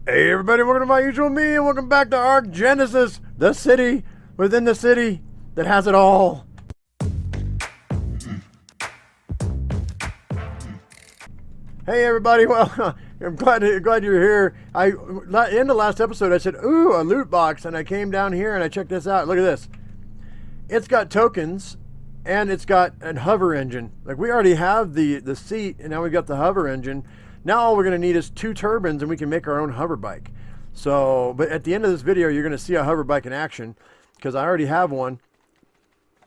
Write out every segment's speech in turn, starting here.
Hey everybody, welcome to my usual me, and welcome back to ARK Genesis, the city within the city that has it all. Hey everybody, well, I'm glad you're here. In the last episode I said, ooh, a loot box, and I came down here and I checked this out. Look at this. It's got tokens, and it's got a hover engine. Like, we already have the seat, and now we've got the hover engine. Now all we're going to need is 2 turbines, and we can make our own hoverbike. So, but at the end of this video, you're going to see a hoverbike in action, because I already have one.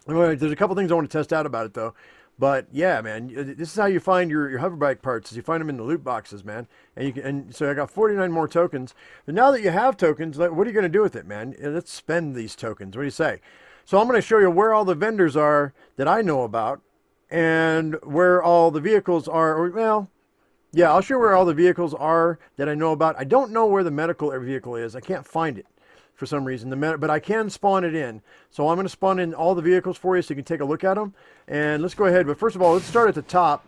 There's a couple things I want to test out about it, though. But yeah, man, this is how you find your hoverbike parts. Is you find them in the loot boxes, man. And so I got 49 more tokens. But now that you have tokens, what are you going to do with it, man? Let's spend these tokens. What do you say? So I'm going to show you where all the vendors are that I know about, and where all the vehicles are. Or, well, yeah, I'll show you where all the vehicles are that I know about. I don't know where the medical vehicle is. I can't find it for some reason. But I can spawn it in. So I'm going to spawn in all the vehicles for you so you can take a look at them. And let's go ahead. But first of all, let's start at the top,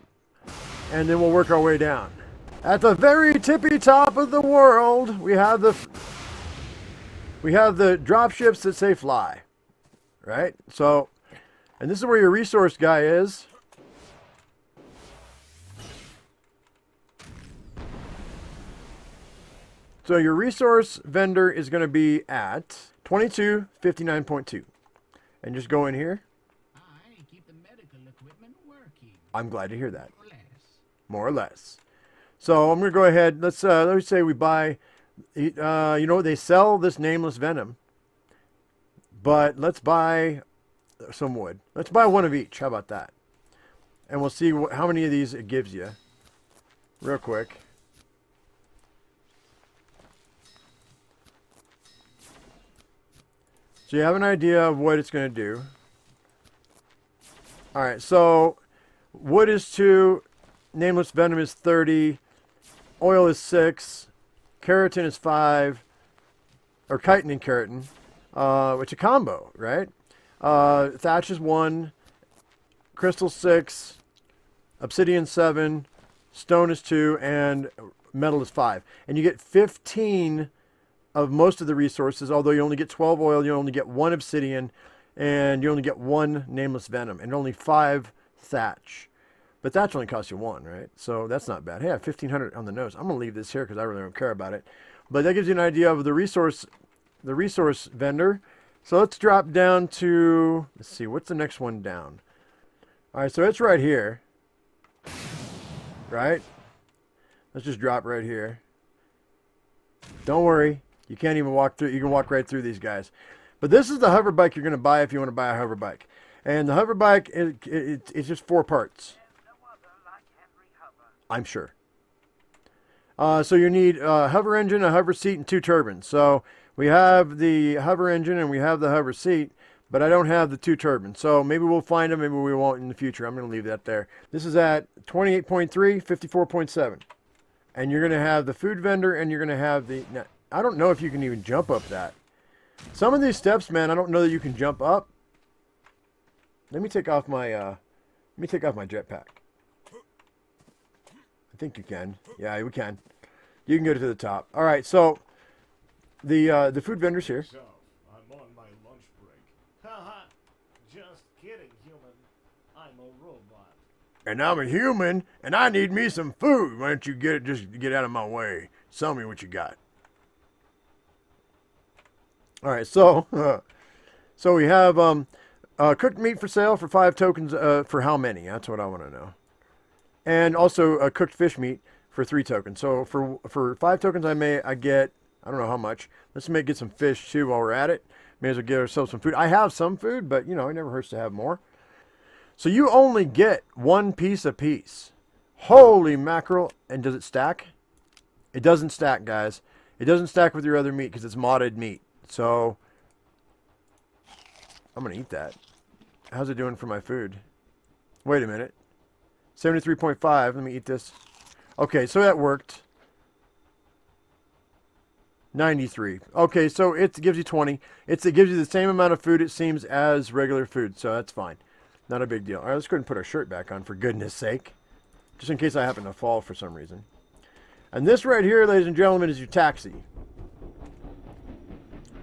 and then we'll work our way down. At the very tippy top of the world, we have the drop ships that say fly. Right? So, and this is where your resource guy is. So your resource vendor is going to be at 2259.2. And just go in here. I keep the medical equipment working. I'm glad to hear that. More or less. More or less. So I'm going to go ahead. Let's say we buy, you know, they sell this nameless venom. But let's buy some wood. Let's buy one of each. How about that? And we'll see how many of these it gives you. Real quick. So you have an idea of what it's going to do. Alright, so wood is 2, nameless venom is 30, oil is 6, keratin is 5, or chitin and keratin, which is a combo, right? Thatch is 1, crystal 6, obsidian 7, stone is 2, and metal is 5. And you get 15 of most of the resources, although you only get 12 oil, you only get 1 obsidian, and you only get 1 nameless venom, and only 5 thatch. But thatch only costs you 1, right? So that's not bad. Hey, I have 1,500 on the nose. I'm going to leave this here because I really don't care about it. But that gives you an idea of the resource vendor. So let's drop down to, let's see, what's the next one down? All right, so it's right here, right? Let's just drop right here. Don't worry. You can't even walk through. You can walk right through these guys. But this is the hoverbike you're going to buy if you want to buy a hoverbike. And the hoverbike, it's just 4 parts. I'm sure. So you need a hover engine, a hover seat, and 2 turbines. So we have the hover engine and we have the hover seat, but I don't have the 2 turbines. So maybe we'll find them, maybe we won't in the future. I'm going to leave that there. This is at 28.3, 54.7. And you're going to have the food vendor, and you're going to have the... Now, I don't know if you can even jump up that. Some of these steps, man, I don't know that you can jump up. Let me take off my jetpack. I think you can. Yeah, we can. You can go to the top. All right, so the food vendor's here. So, I'm on my lunch break. Haha, just kidding, human. I'm a robot. And I'm a human, and I need me some food. Why don't you just get out of my way? Tell me what you got. All right, so we have cooked meat for sale for 5 tokens. For how many? That's what I want to know. And also cooked fish meat for 3 tokens. So for 5 tokens, I get, I don't know how much. Let's get some fish too while we're at it. May as well get ourselves some food. I have some food, but you know, it never hurts to have more. So you only get 1 piece a piece. Holy mackerel. And does it stack? It doesn't stack, guys. It doesn't stack with your other meat because it's modded meat. So I'm going to eat that. How's it doing for my food? Wait a minute. 73.5. Let me eat this. Okay, so that worked. 93. Okay, so it gives you 20. It gives you the same amount of food, it seems, as regular food. So that's fine. Not a big deal. All right, let's go ahead and put our shirt back on, for goodness sake. Just in case I happen to fall for some reason. And this right here, ladies and gentlemen, is your taxi.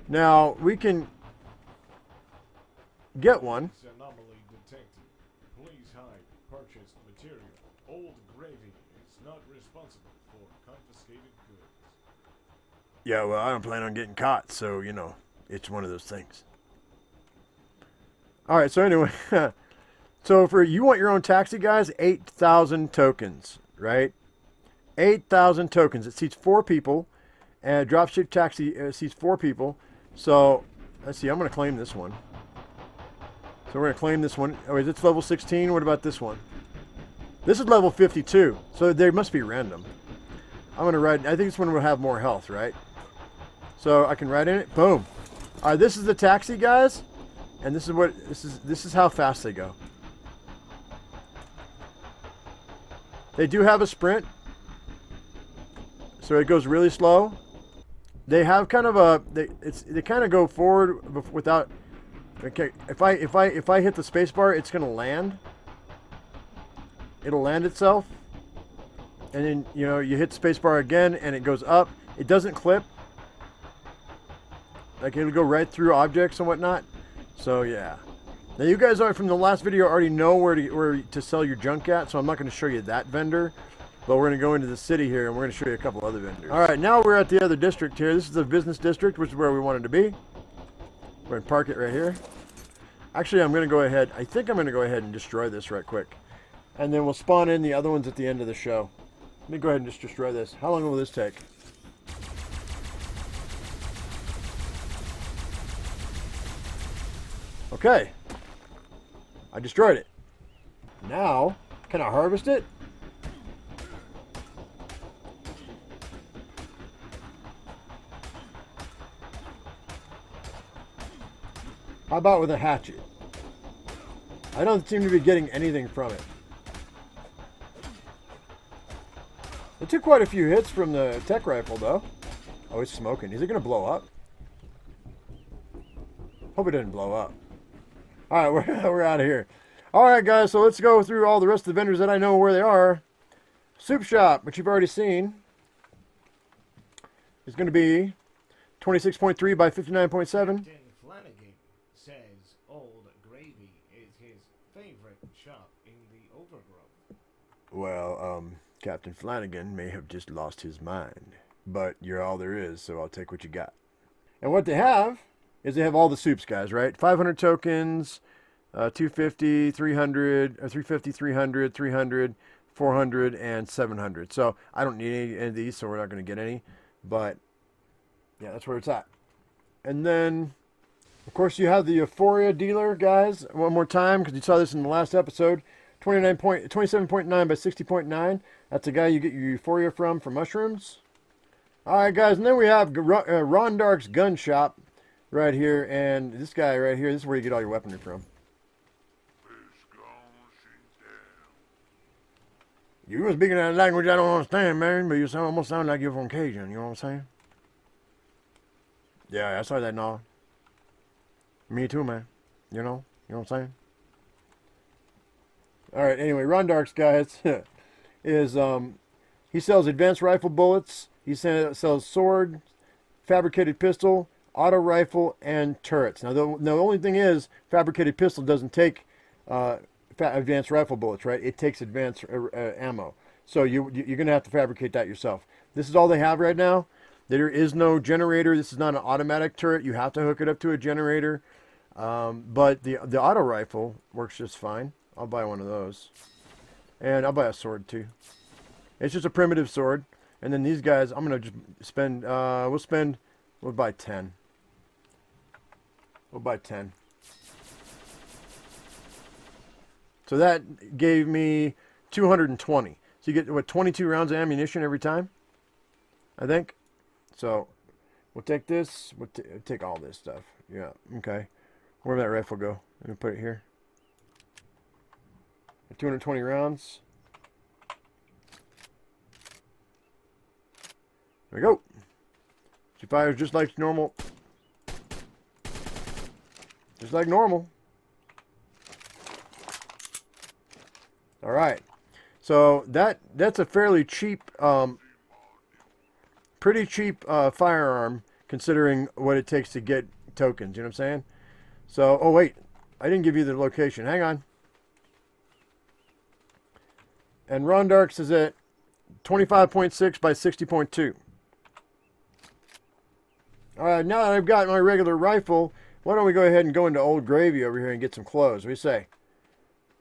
Now, we can get one. Anomaly detected. Please hide purchased material. Old Gravy is not responsible for confiscated goods. Yeah, well, I don't plan on getting caught, so, you know, it's one of those things. All right, so anyway, so for you want your own taxi, guys, 8,000 tokens, right? 8,000 tokens. It seats 4 people, and dropship taxi seats 4 people. So, let's see, I'm going to claim this one. So we're going to claim this one. Oh, is it level 16? What about this one? This is level 52, so they must be random. I'm going to ride, I think this one will have more health, right? So I can ride in it. Boom. All right, this is the taxi, guys. And this is how fast they go. They do have a sprint, so it goes really slow. They have kind of a they kind of go forward without. Okay, if I hit the space bar, it's gonna land. It'll land itself, and then you hit the space bar again, and it goes up. It doesn't clip. Like it'll go right through objects and whatnot. So yeah. Now you guys are from the last video already know where to sell your junk at, so I'm not going to show you that vendor, but we're going to go into the city here and we're going to show you a couple other vendors. All right, now we're at the other district here. This is the business district, which is where we wanted to be. We're going to park it right here. Actually, I'm going to go ahead. I think I'm going to go ahead and destroy this right quick, and then we'll spawn in the other ones at the end of the show. Let me go ahead and just destroy this. How long will this take? Okay, I destroyed it. Now, can I harvest it? How about with a hatchet? I don't seem to be getting anything from it. It took quite a few hits from the tech rifle, though. Oh, it's smoking. Is it going to blow up? Hope it didn't blow up. All right, we're out of here. All right, guys, so let's go through all the rest of the vendors that I know where they are. Soup Shop, which you've already seen, is going to be 26.3 by 59.7. Captain Flanagan says Old Gravy is his favorite shop in the Overgrowth. Well, Captain Flanagan may have just lost his mind, but you're all there is, so I'll take what you got. And what they have is they have all the soups, guys, right? 500 tokens, 250, 300, 350, 300, 300, 400, and 700. So I don't need any of these, so we're not going to get any. But, yeah, that's where it's at. And then, of course, you have the Euphoria dealer, guys. One more time, because you saw this in the last episode. 27.9 by 60.9. That's the guy you get your Euphoria from for mushrooms. All right, guys, and then we have Rondark's Gun Shop right here, and this guy right here, this is where you get all your weaponry from. You were speaking that language I don't understand, man, but you almost sound like you're from Cajun, you know what I'm saying? Yeah, I saw that now. Me too, man. You know what I'm saying? Alright, anyway, Rondark's guys is, he sells advanced rifle bullets, he sells sword, fabricated pistol, auto rifle, and turrets. Now, the only thing is, fabricated pistol doesn't take advanced rifle bullets, right? It takes advanced ammo. So you're going to have to fabricate that yourself. This is all they have right now. There is no generator. This is not an automatic turret. You have to hook it up to a generator. But the auto rifle works just fine. I'll buy one of those. And I'll buy a sword too. It's just a primitive sword. And then these guys, I'm going to just spend, we'll buy 10. We'll buy 10. So that gave me 220. So you get, what, 22 rounds of ammunition every time? I think. So we'll take this. We'll take all this stuff. Yeah, okay. Where'd that rifle go? Let me put it here. 220 rounds. There we go. She fires just like normal. Just like normal. All right. So that's a fairly cheap pretty cheap firearm considering what it takes to get tokens. You know what I'm saying? So, oh wait, I didn't give you the location. Hang on. And Rondarks is at 25.6 by 60.2. All right, now that I've got my regular rifle, why don't we go ahead and go into Old Gravy over here and get some clothes? What do you say?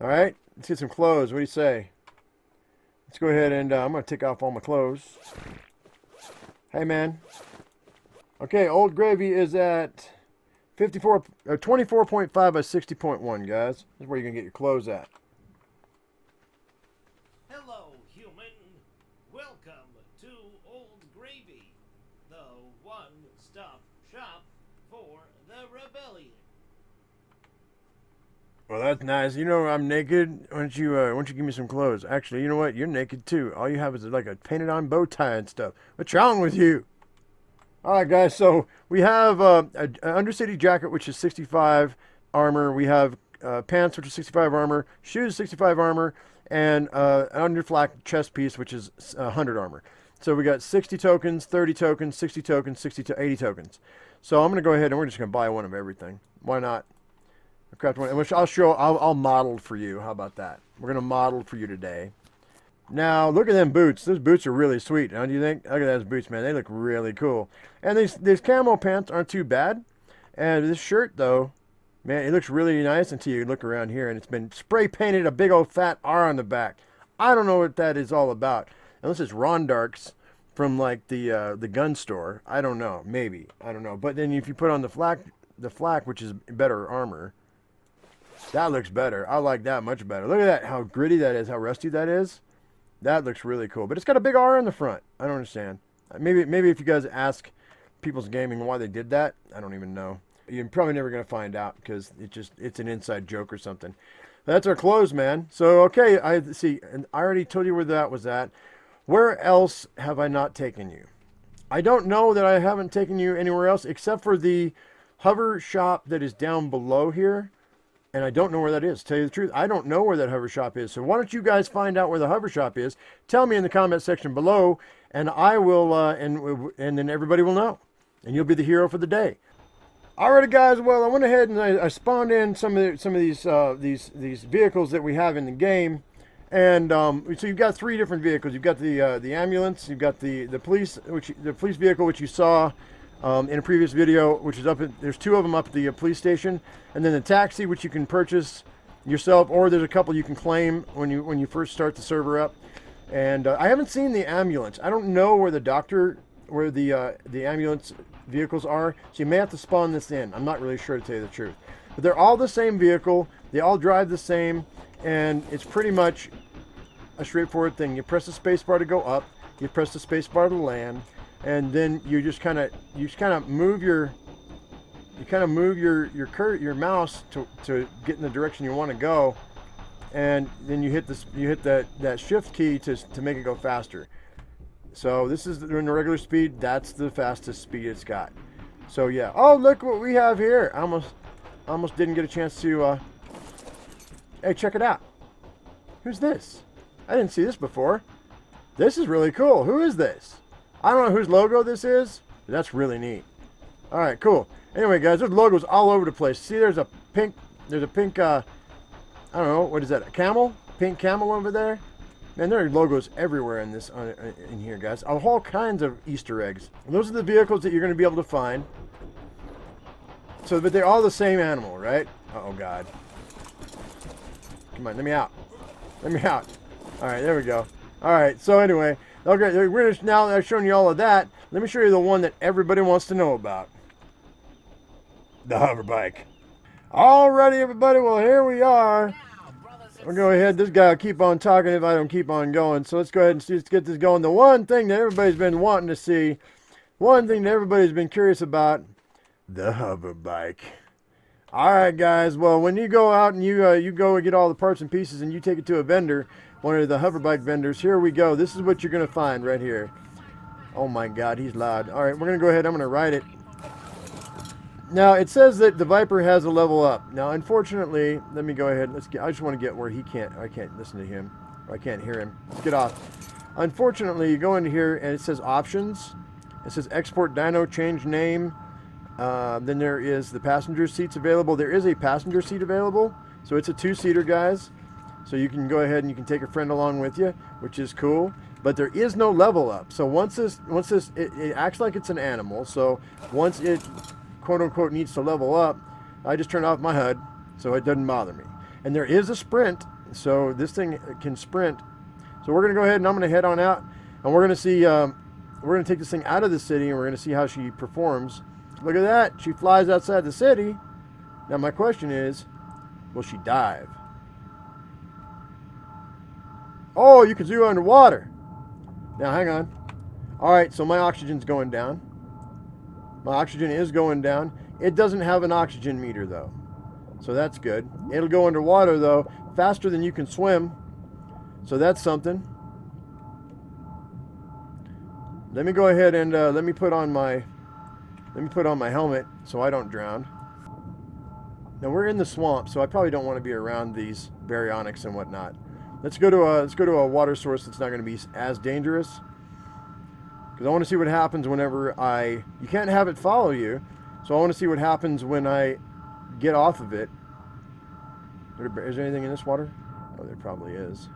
All right, let's get some clothes. What do you say? Let's go ahead and I'm going to take off all my clothes. Hey, man. Okay, Old Gravy is at 24.5 by 60.1, guys. This is where you're going to get your clothes at. Hello, human. Welcome to Old Gravy, the one-stop shop for the rebellion. Well, that's nice. You know I'm naked. Why don't you give me some clothes? Actually, you know what? You're naked too. All you have is like a painted-on bow tie and stuff. What's wrong with you? All right, guys. So we have an Undercity jacket, which is 65 armor. We have pants, which is 65 armor. Shoes, 65 armor, and an underflak chest piece, which is 100 armor. So we got 60 tokens, 30 tokens, 60 tokens, 60 to 80 tokens. So I'm gonna go ahead and we're just gonna buy one of everything. Why not? Craft one, which I'll model for you. How about that? We're gonna model for you today. Now look at them boots. Those boots are really sweet. Don't you think? Look at those boots, man. They look really cool. And these camo pants aren't too bad. And this shirt though, man, it looks really nice until you look around here and it's been spray painted a big old fat R on the back. I don't know what that is all about. Unless it's Rondarks from like the gun store. I don't know. Maybe. I don't know. But then if you put on the flak, which is better armor. That looks better. I like that much better. Look at that, how gritty that is, how rusty that is. That looks really cool. But it's got a big R in the front. I don't understand. Maybe if you guys ask People's Gaming why they did that, I don't even know. You're probably never going to find out because it's an inside joke or something. That's our clothes, man. So, okay, I see. And I already told you where that was at. Where else have I not taken you? I don't know that I haven't taken you anywhere else except for the hover shop that is down below here. And I don't know where that is. To tell you the truth, I don't know where that hover shop is. So why don't you guys find out where the hover shop is? Tell me in the comment section below, and I will, and then everybody will know, and you'll be the hero for the day. Alrighty, guys. Well, I went ahead and I spawned in some of these vehicles that we have in the game, and so you've got 3 different vehicles. You've got the ambulance, you've got the police vehicle, which you saw. In a previous video, which is there's 2 of them up at the police station, and then the taxi, which you can purchase yourself, or there's a couple you can claim when you first start the server up. And I haven't seen the ambulance. I don't know where the ambulance vehicles are, so you may have to spawn this in. I'm not really sure, to tell you the truth. But they're all the same vehicle. They all drive the same, and it's pretty much a straightforward thing. You press the space bar to go up. You press the space bar to land. And then you just kind of move your mouse to get in the direction you want to go, and then you hit that shift key to make it go faster. So this is in the regular speed. That's the fastest speed it's got. So yeah. Oh, look what we have here. I almost didn't get a chance to. Hey, check it out. Who's this? I didn't see this before. This is really cool. Who is this? I don't know whose logo this is, but that's really neat. All right, cool. Anyway, guys, there's logos all over the place. See, there's a pink, I don't know, what is that, a camel? Pink camel over there? Man, there are logos everywhere in this, in here, guys. All kinds of Easter eggs. And those are the vehicles that you're going to be able to find. So, but they're all the same animal, right? Oh, God. Come on, let me out. Let me out. All right, there we go. All right, so anyway. Okay, we're just now that I've shown you all of that, let me show you the one that everybody wants to know about. The Hoverbike. Alrighty, everybody, well, here we are. We'll go ahead. This guy will keep on talking if I don't keep on going. So let's go ahead and let's get this going. The one thing that everybody's been wanting to see, one thing that everybody's been curious about, the Hoverbike. Alright, guys, well, when you go out and you go and get all the parts and pieces and you take it to a vendor, one of the Hoverbike vendors, here we go. This is what you're going to find right here. Oh my God, he's loud. All right, we're going to go ahead. I'm going to ride it. Now, it says that the Viper has a level up. Now, unfortunately, let me go ahead. I just want to get where I can't listen to him. Or I can't hear him. Let's get off. Unfortunately, you go into here and it says options. It says export dyno, change name. Then there is the passenger seats available. There is a passenger seat available. So it's a 2-seater, guys. So you can go ahead and you can take a friend along with you, which is cool. But there is no level up. So once it acts like it's an animal. So once it quote unquote needs to level up, I just turn off my HUD so it doesn't bother me. And there is a sprint. So this thing can sprint. So we're gonna go ahead and I'm gonna head on out, and we're gonna see. We're gonna take this thing out of the city, and we're gonna see how she performs. Look at that. She flies outside the city. Now my question is, will she dive? Oh, you can do underwater. Now hang on. All right, so my oxygen's going down. My oxygen is going down. It doesn't have an oxygen meter though, so that's good. It'll go underwater though, faster than you can swim. So that's something. Let me go ahead and let me put on my helmet so I don't drown. Now we're in the swamp, so I probably don't want to be around these baryonyx and whatnot. Let's go to a water source that's not going to be as dangerous, because I want to see what happens whenever you can't have it follow you, so I want to see what happens when I get off of it. Is there anything in this water? Oh, there probably is.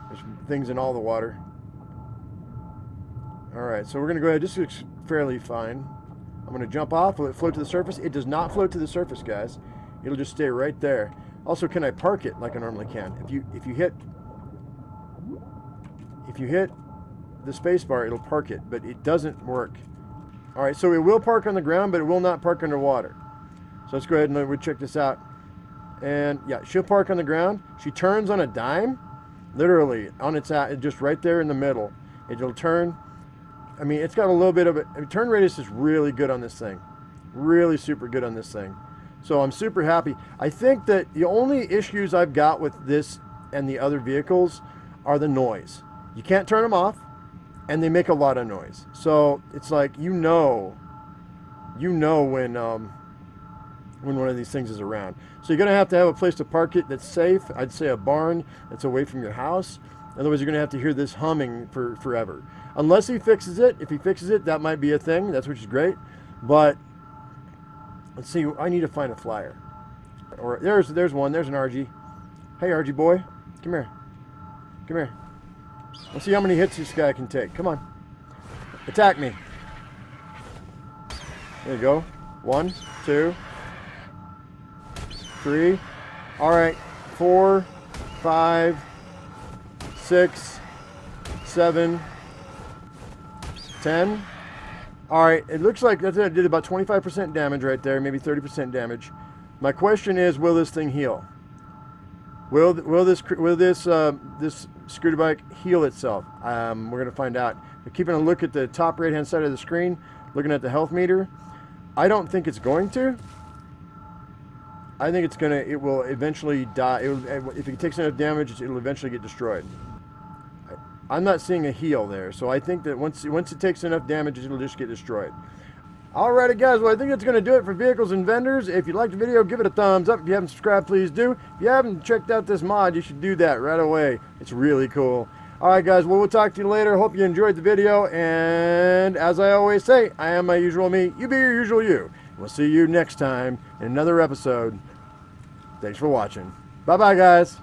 There's things in all the water. Alright, so we're going to go ahead. This looks fairly fine. I'm going to jump off. Will it float to the surface? It does not float to the surface, guys. It'll just stay right there. Also, can I park it like I normally can? If you hit the space bar, it'll park it, but it doesn't work. Alright, so it will park on the ground, but it will not park underwater. So let's go ahead and we'll check this out. And yeah, she'll park on the ground. She turns on a dime. Literally on its just right there in the middle. It'll turn. I mean, it's got a little bit of a turn radius is really good on this thing. Really super good on this thing. So I'm super happy. I think that the only issues I've got with this and the other vehicles are the noise. You can't turn them off, and they make a lot of noise. So it's like when one of these things is around. So you're going to have a place to park it that's safe. I'd say a barn that's away from your house. Otherwise, you're going to have to hear this humming for forever. Unless he fixes it. If he fixes it, that might be a thing. That's which is great. But let's see. I need to find a flyer. Or there's one. There's an RG. Hey, RG boy. Come here. Come here. Let's see how many hits this guy can take. Come on. Attack me. There you go. 1, 2, 3. All right. 4, 5, 6, 7, 10. All right, it looks like that did about 25% damage right there, maybe 30% damage. My question is, will this thing heal? Will this scooter bike heal itself? We're gonna find out. We're keeping a look at the top right-hand side of the screen, looking at the health meter. I don't think it's going to. I think it will eventually die. If it takes enough damage, it'll eventually get destroyed. I'm not seeing a heal there, so I think that once it takes enough damage, it'll just get destroyed. Alrighty guys, well I think that's going to do it for Vehicles and Vendors. If you liked the video, give it a thumbs up. If you haven't subscribed, please do. If you haven't checked out this mod, you should do that right away. It's really cool. Alright guys, well we'll talk to you later. Hope you enjoyed the video, and as I always say, I am my usual me. You be your usual you. We'll see you next time in another episode. Thanks for watching. Bye bye guys.